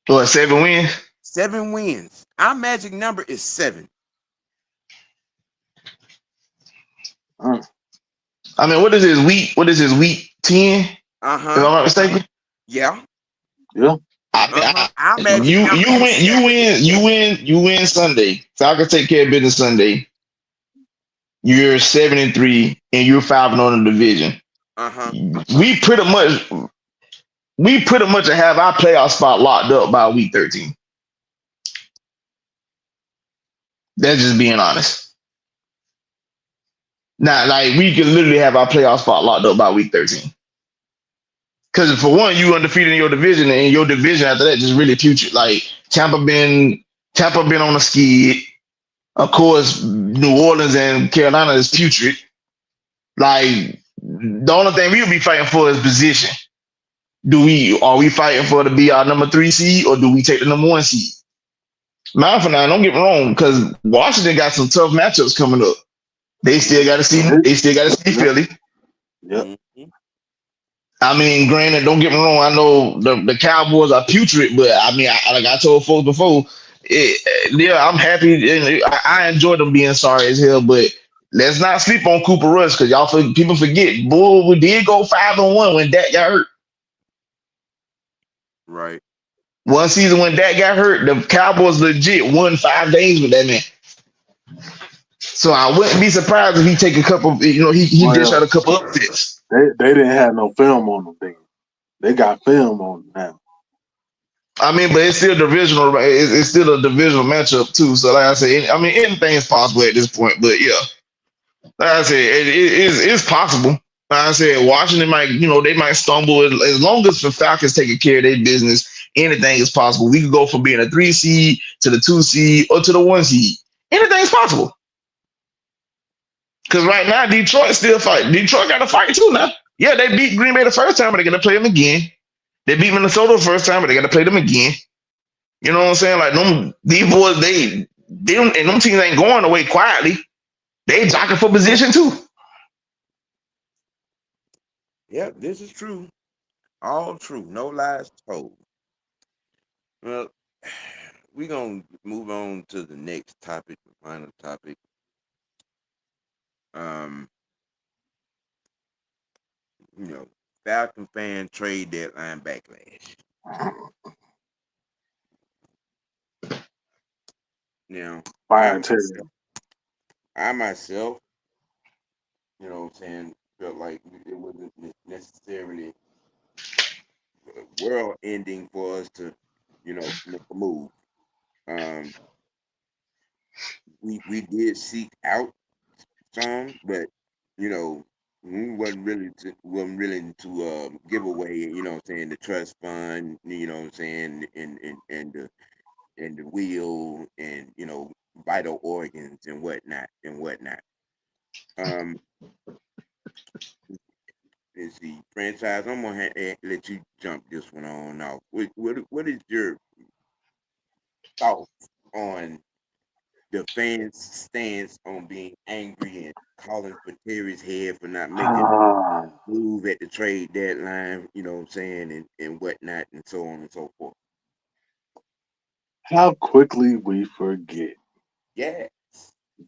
Or 7 wins. 7 wins. Our magic number is 7. Uh, I mean, what is this week 10? If I'm Uh-huh. not mistaken. Yeah. yeah, I mean, Uh-huh. Our magic you number is 7. you win Sunday. So I can take care of business Sunday. You're 7-3, and you're 5-0 in the division. Uh-huh. We pretty much have our playoff spot locked up by week 13. That's just being honest. Now, like, we can literally have our playoff spot locked up by week 13. Because for one, you undefeated in your division, and your division after that just really putrid. Like Tampa been on a skid. Of course, New Orleans and Carolina is putrid. Like, the only thing we'll be fighting for is position. Are we fighting for to be our number 3 seed, or do we take the number 1 seed? Now, for now, don't get me wrong, because Washington got some tough matchups coming up. They still got to see. yeah, They still got to see yeah, Philly. yeah. Mm-hmm. I mean, granted, don't get me wrong. I know the Cowboys are putrid, but I mean, like I told folks before, yeah, I'm happy and I enjoy them being sorry as hell. But let's not sleep on Cooper Rush, because people forget, Bull, we did go 5-1 when Dak got hurt. Right. One season when Dak got hurt, the Cowboys legit won 5 games with that man. So I wouldn't be surprised if he take a couple. He dish out Well, a couple upsets. they didn't have no film on them then. They got film on them now. I mean, but it's still divisional. It's still a divisional matchup too. So, like I said, I mean, anything is possible at this point. But yeah, like I said, it's possible. Like I said, Washington might, they might stumble as long as the Falcons taking care of their business. Anything is possible. We could go from being a 3 seed to the 2 seed or to the 1 seed. Anything is possible. Because right now, Detroit still fighting. Detroit got to fight too now. Yeah, they beat Green Bay the first time, but they're gonna play them again. They beat Minnesota the first time, but they got to play them again. You know what I'm saying? Like, these boys, they don't, and them teams ain't going away quietly. They jockeying for position too. Yep, this is true. All true. No lies told. Well, we're gonna move on to the next topic, the final topic. Um, you know, Falcon fan trade deadline backlash. Now, I Fire Terry. myself, I myself, what I'm saying, felt like it wasn't necessarily world ending for us to, make a move. Um, we did seek out some, but we wasn't willing to give away, what I'm saying, the trust fund, what I'm saying, and the wheel and vital organs and whatnot and whatnot. Um, let's see, franchise. I'm gonna let you jump this one on off. What is your thoughts on the fans' stance on being angry and calling for Terry's head for not making Ah, a move at the trade deadline? You know what I'm saying, and whatnot, and so on and so forth. how quickly we forget. Yeah.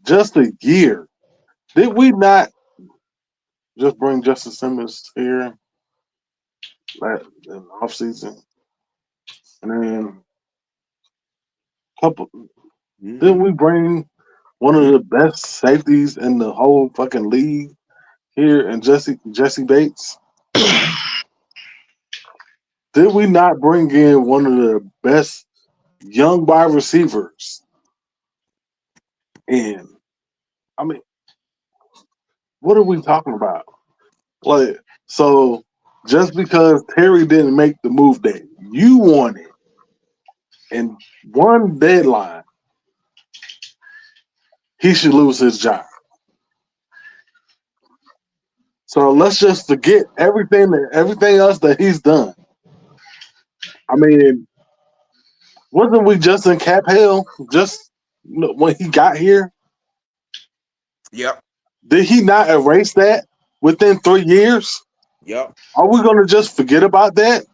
Just a year. Did we not just bring Justin Simmons here in the offseason? And then couple didn't Mm-hmm. we bring one of the best safeties in the whole fucking league here and Jesse Bates? Did we not bring in one of the best young wide receivers? And I mean, what are we talking about? Like, so just because Terry didn't make the move that you wanted in one deadline, he should lose his job. So let's just forget everything else that he's done. I mean, wasn't we just in cap hell just when he got here? Yep. Did he not erase that within 3 years? Yep. Are we gonna just forget about that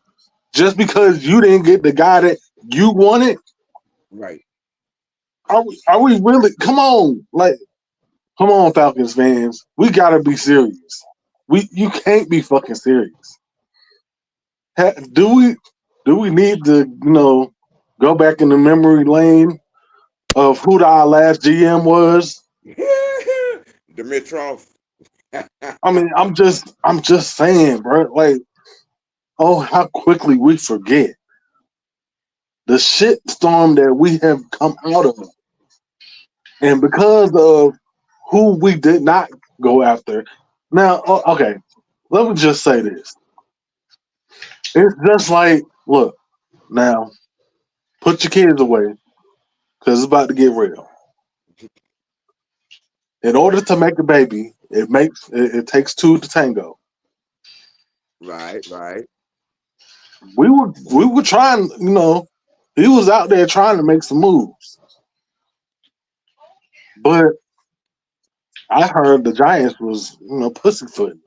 just because you didn't get the guy that you wanted? Right. Are we really? Come on, like, come on, Falcons fans. We gotta be serious. You can't be fucking serious. Do we need to go back in the memory lane of who our last GM was? Dimitrov. I mean, I'm just saying, bro. Like, oh, how quickly we forget the shit storm that we have come out of, and because of who we did not go after. Now, okay, let me just say this: it's just like, look, now put your kids away because it's about to get real. In order to make a baby, it takes two to tango. Right. Right. We were trying, he was out there trying to make some moves, but I heard the Giants was pussyfooting.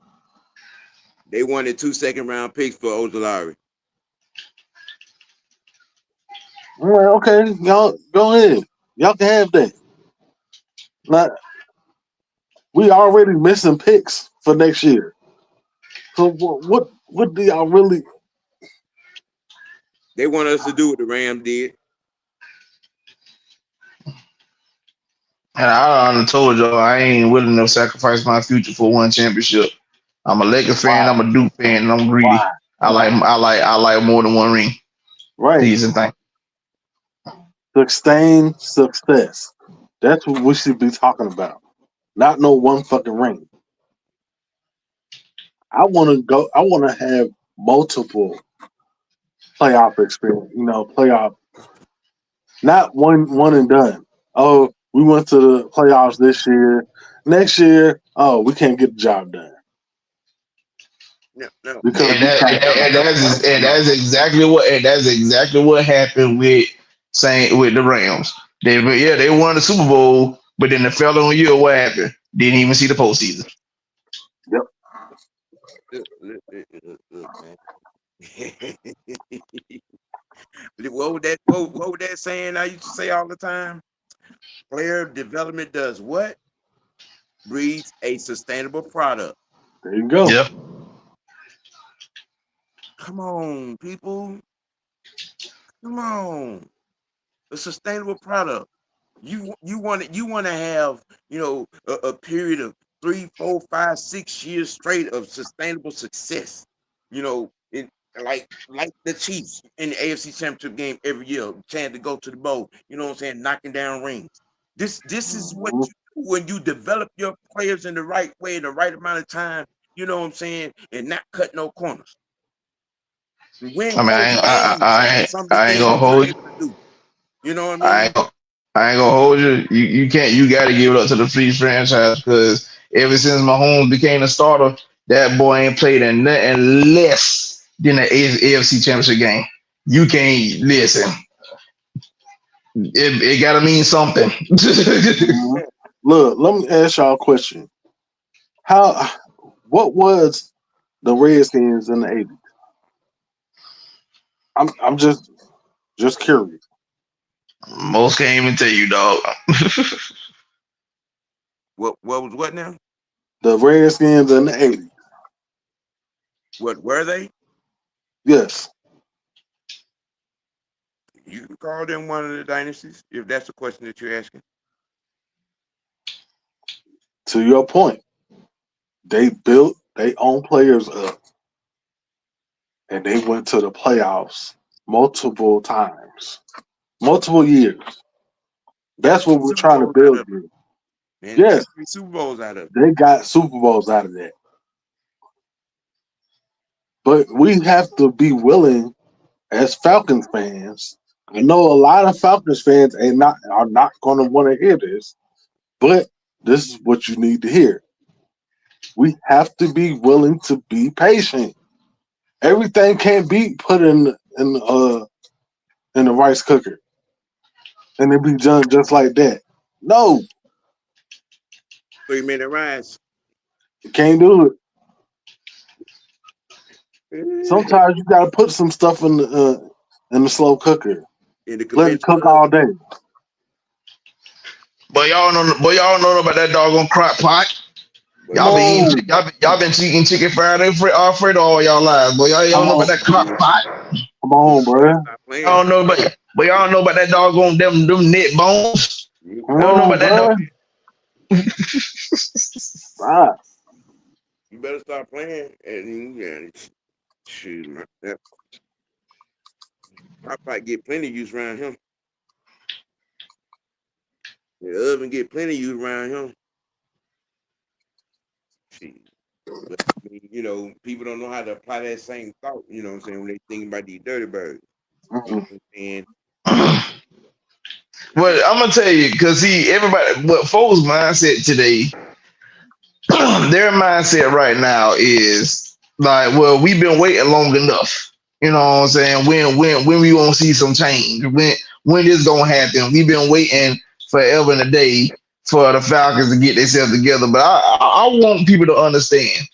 They wanted 2 second-round picks for Ojolari. I'm like, okay, y'all go ahead, y'all can have that. Now, we already missing picks for next year, so what do y'all really? They want us to do what the Rams did. And I done told y'all I ain't willing to sacrifice my future for one championship. I'm a Lakers fan, Why? I'm a Duke fan, and I'm greedy. Why? I like more than one ring. Right. Please and thank Sustained success. That's what we should be talking about. Not no one fucking ring. I want to go. I want to have multiple playoff experience. Playoff, not one and done. Oh, we went to the playoffs this year. Next year, oh, we can't get the job done No, no. because And we that can't. and that's exactly what happened with Saint with the Rams. They won the Super Bowl, but then the following year, what happened? Didn't even see the postseason. Yep. Look, man. What would that saying I used to say all the time? Player development does what? Breeds a sustainable product. There you go. Yeah. Come on, people. Come on. A sustainable product. You want to have a period of 3, 4, 5, 6 years straight of sustainable success. In like the Chiefs in the AFC Championship game every year, chance to go to the bowl. You know what I'm saying? Knocking down rings. This is what Mhm. you do when you develop your players in the right way in the right amount of time. You know what I'm saying? And not cut no corners. Win I mean, close games. Some of the I ain't things gonna you're not hold you. able to do. You know what I I mean? ain't gonna, I ain't gonna hold you. You can't. You got to give it up to the Fleece franchise because ever since Mahomes became a starter, That boy ain't played in nothing less than the AFC Championship game. You can't listen. It gotta mean something. Mhm. Look, let me ask y'all a question. How? What was the Redskins in the '80s? I'm just curious. Most can't even tell you, dog. What was what now? The Redskins in the '80s. What were they? Yes. You can call them one of the dynasties if that's the question that you're asking. To your point, they built their own players up, and they went to the playoffs multiple times, multiple years. Got That's what 3 we're Super trying to Bowls out build of it. here. And it got Yes, 3 Super Bowls out of it. they got Super Bowls out of that. But we have to be willing as Falcons fans. I know a lot of Falcons fans are not going to want to hear this, but this is what you need to hear. We have to be willing to be patient. Everything can't be put in the rice cooker and it be done just like that. No, 3-minute rise. you can't do it. In Sometimes you got to put some stuff in the slow cooker. the Let it conventional cook oven. all day. Y'all know about that doggone crock pot. But Come Y'all been on, eating, y'all been eating chicken fried Alfredo all y'all lives, boy. Y'all come know about on, that crock pot. come on, better bro. stop playing. Y'all know about, but y'all know about that doggone them neck bones. You Come Y'all better know on, about stop that dog. bro. playing. Right. You better stop playing. And yeah, shoot, man. I probably get plenty of use around him. The oven get plenty of use around him. Shit. But I mean, people don't know how to apply that same thought, what I'm saying, when they think about these dirty birds. You know Mhm. what I'm saying? But I'm gonna tell you, cause see, everybody, what folks' mindset today, their mindset right now is like, well, we've been waiting long enough. You know what I'm saying? When we gonna see some change? When this gonna happen? We've been waiting forever and a day for the Falcons to get themselves together. But I want people to understand.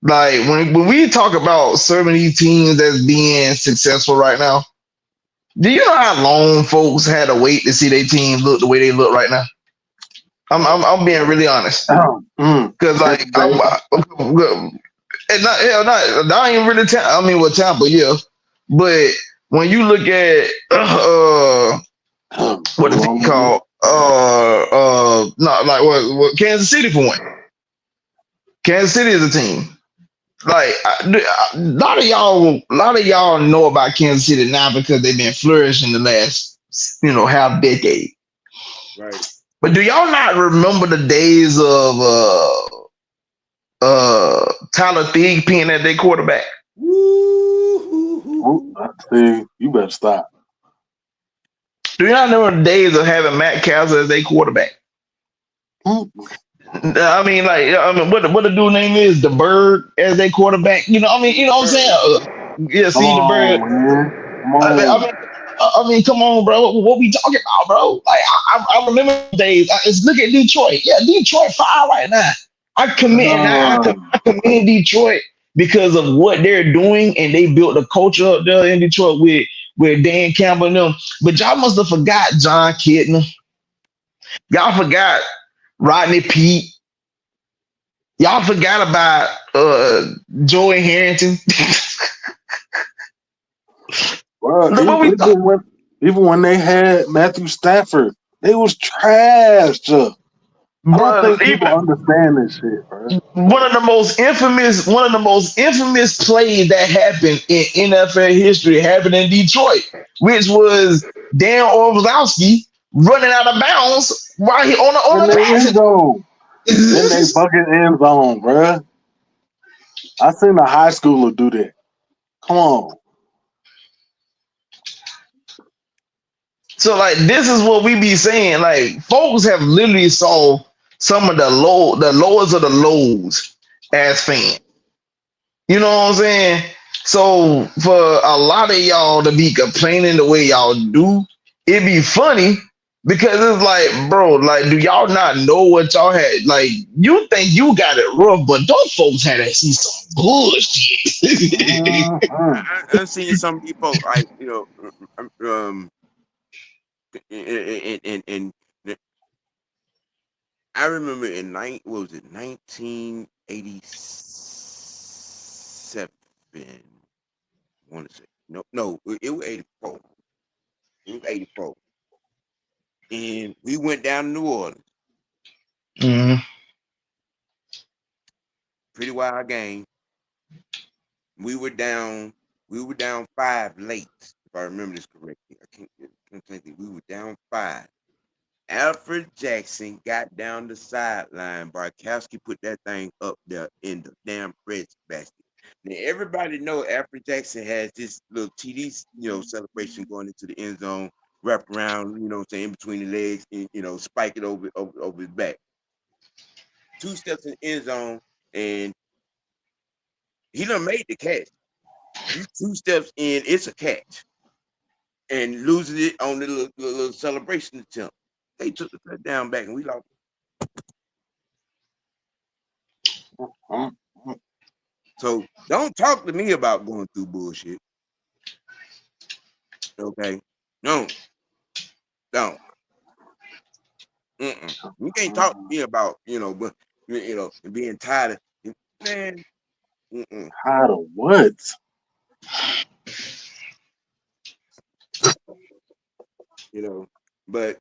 Like when we talk about serving these teams as being successful right now, do you know how long folks had to wait to see their team look the way they look right now? I'm being really honest. Cause like Every day. and not, hell, not ain't really. I mean, with Tampa, yeah, but when you look at what is it Long. called? Not like what Kansas City for one. Kansas City is a team. Like a lot of y'all know about Kansas City now because they've been flourishing the last half decade. Right. But do y'all not remember the days of Tyler Thig being at their quarterback? Woo-hoo-hoo-hoo. See, you better stop. Do you not remember the days of having Matt Castle as their quarterback? Mm. I mean, what the dude name is, the Bird as their quarterback. You know what I'm Bird. saying? Yeah, Come see the Bird. on, man. Come I mean, I on. mean, come on, bro. What we talking about, bro? Like, I remember the days. Let's look at Detroit. Yeah, Detroit fire right now. I commend Detroit because of what they're doing, and they built a culture up there in Detroit with Dan Campbell and them. But y'all must have forgot John Kitna. Y'all forgot Rodney Pete. Y'all forgot about Joey Harrington. Well, Look what we talk. even when they had Matthew Stafford, they was trash. I don't Bro, think people even understand this shit, bro. one of the most infamous plays that happened in NFL history happened in Detroit, which was Dan Orlovsky running out of bounds while he In on a the end passing. zone, in their fucking end zone, bro. I seen a high schooler do that. Come on. So like this is what we be saying. Like folks have literally saw some of the lowest of the lows as fans. You know what I'm saying? So for a lot of y'all to be complaining the way y'all do, it be funny because it's like, bro, like, do y'all not know what y'all had? Like, you think you got it rough, but those folks had to see some bullshit. Mhm. I've seen some of these folks, like, and I remember in what was it, 1987? I want to say no, it was 84. It was 84, and we went down to New Orleans. Mhm. Pretty wild game. We were down. We were down five late, if I remember this correctly. I can't think. We were down five. Alfred Jackson got down the sideline. Barkowski put that thing up there in the damn bread basket. Now everybody know Alfred Jackson has this little TD, celebration going into the end zone, wrap around, saying in between the legs, and spike it over his back. Two steps in the end zone, and he done made the catch. He two steps in, it's a catch, and loses it on the little celebration attempt. They took the touchdown back, and we lost. Mhm. So don't talk to me about going through bullshit. Okay? No, don't. You can't talk to me about, but being tired of, man. Mm-mm, How to what? you know. But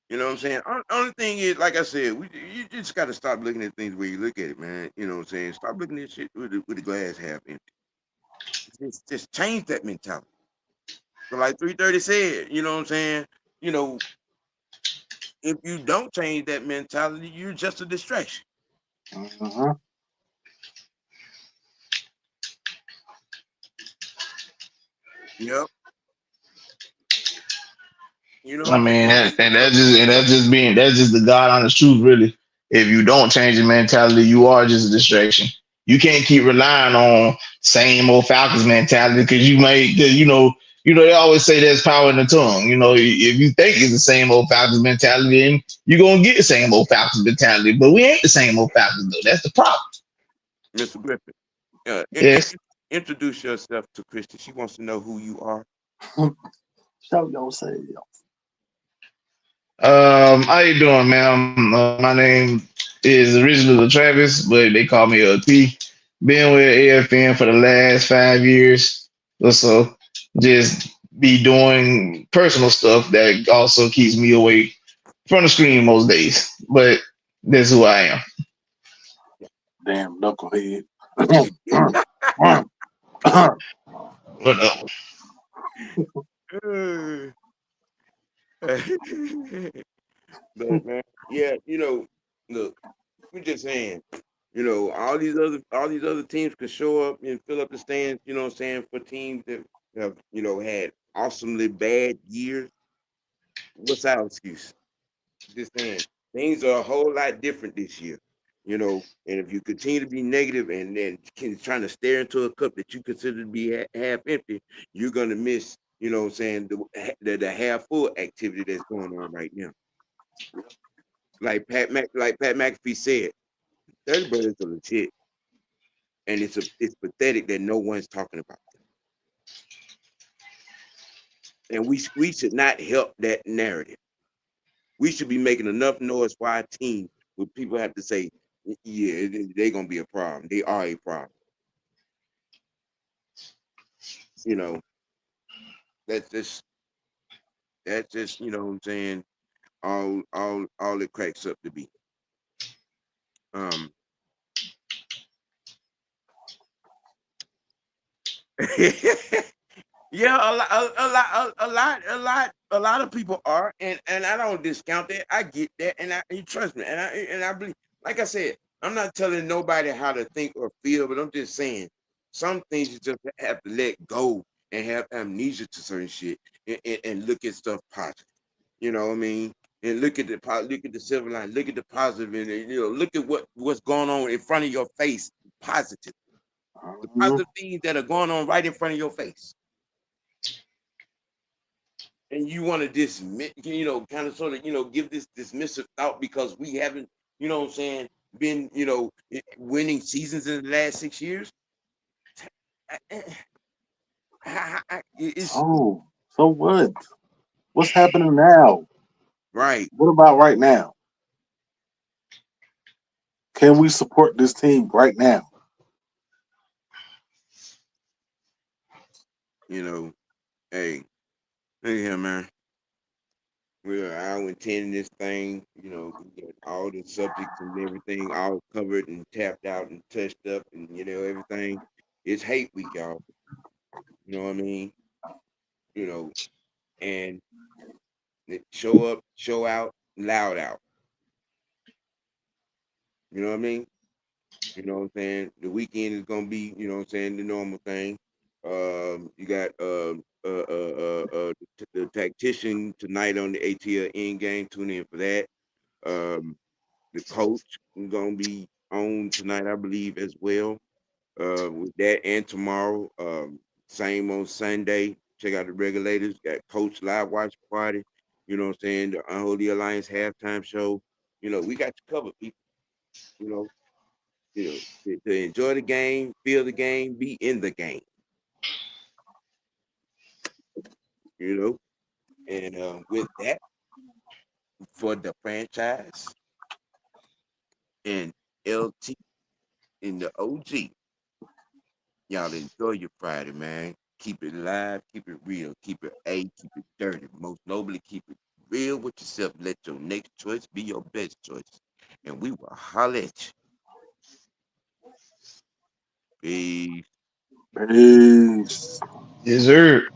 you know what I'm saying? Only thing is, like I said, you just got to stop looking at things where you look at it, man. You know what I'm saying? Stop looking at shit with the glass half empty. Just change that mentality. So like 330 said, you know what I'm saying? You know, if you don't change that mentality, you're just a distraction. Mhm. Yep. You know what I I'm saying? mean, You and yep, that's just the God honest truth, really. If you don't change your mentality, you are just a distraction. You can't keep relying on same old Falcons mentality because cause they always say there's power in the tongue. If you think it's the same old Falcons mentality, then you're gonna get the same old Falcons mentality. But we ain't the same old Falcons though. That's the problem. Mr. Griffin. Yes. Introduce yourself to Christy. She wants to know who you are. Show yourself. How you doing, ma'am? My name is originally Travis, but they call me T. Been with AFN for the last 5 years or so. Just be doing personal stuff that also keeps me away from the screen most days. But that's who I am. Damn knucklehead. What But man, yeah, look, we're just saying, all these other teams could show up and fill up the stands, you know what I'm saying, for teams that have, had awesomely bad years. What's our excuse? Just saying, things are a whole lot different this year, and if you continue to be negative and then trying to stare into a cup that you consider to be half empty, you're gonna miss, what I'm saying, the half full activity that's going on right now. Like Pat McAfee said, Dirty Brothers are legit, and it's pathetic that no one's talking about them. And we should not help that narrative. We should be making enough noise for our team where people have to say, yeah, they're gonna be a problem. They are a problem. You know, that's just what I'm saying, all it cracks up to be. Um Yeah, a lot of people are, and I don't discount that. I get that, and you trust me, and I believe. Like I said, I'm not telling nobody how to think or feel, but I'm just saying some things you just have to let go and have amnesia to certain shit, and look at stuff positive. You know what I mean? And look at the silver line, look at the positive, and look at what's going on in front of your face, positive. The Mhm. positive things that are going on right in front of your face, and you want to dismiss, kind of sort of, give this dismissive thought because we haven't, what I'm saying, been, winning seasons in the last 6 years. I- I- It's So what? What's happening now? right, What about right now? Can we support this team right now? you know. Hey, hey here, man. We're an hour and 10 in this thing. We got all the subjects and everything all covered and tapped out and touched up and everything. It's hate week, y'all. You know what I mean? You know, and show up, show out, loud out. You know what I mean? You know what I'm saying? The weekend is gonna be, what I'm saying, the normal thing. You got the tactician tonight on the ATL end game. Tune in for that. Um, the coach is gonna be on tonight, I believe, as well. With that and tomorrow. Same on Sunday. Check out the regulators. Got Coach Live Watch Party. You know what I'm saying? The Unholy Alliance halftime show. We got you covered, people. You know, to enjoy the game, feel the game, be in the game. You know, and with that, for the franchise and LT in the OG, y'all enjoy your Friday, man. Keep it live, keep it real, keep it keep it dirty. Most nobly, keep it real with yourself. Let your next choice be your best choice. And we will holler at you. Peace. Peace. Yes, sir.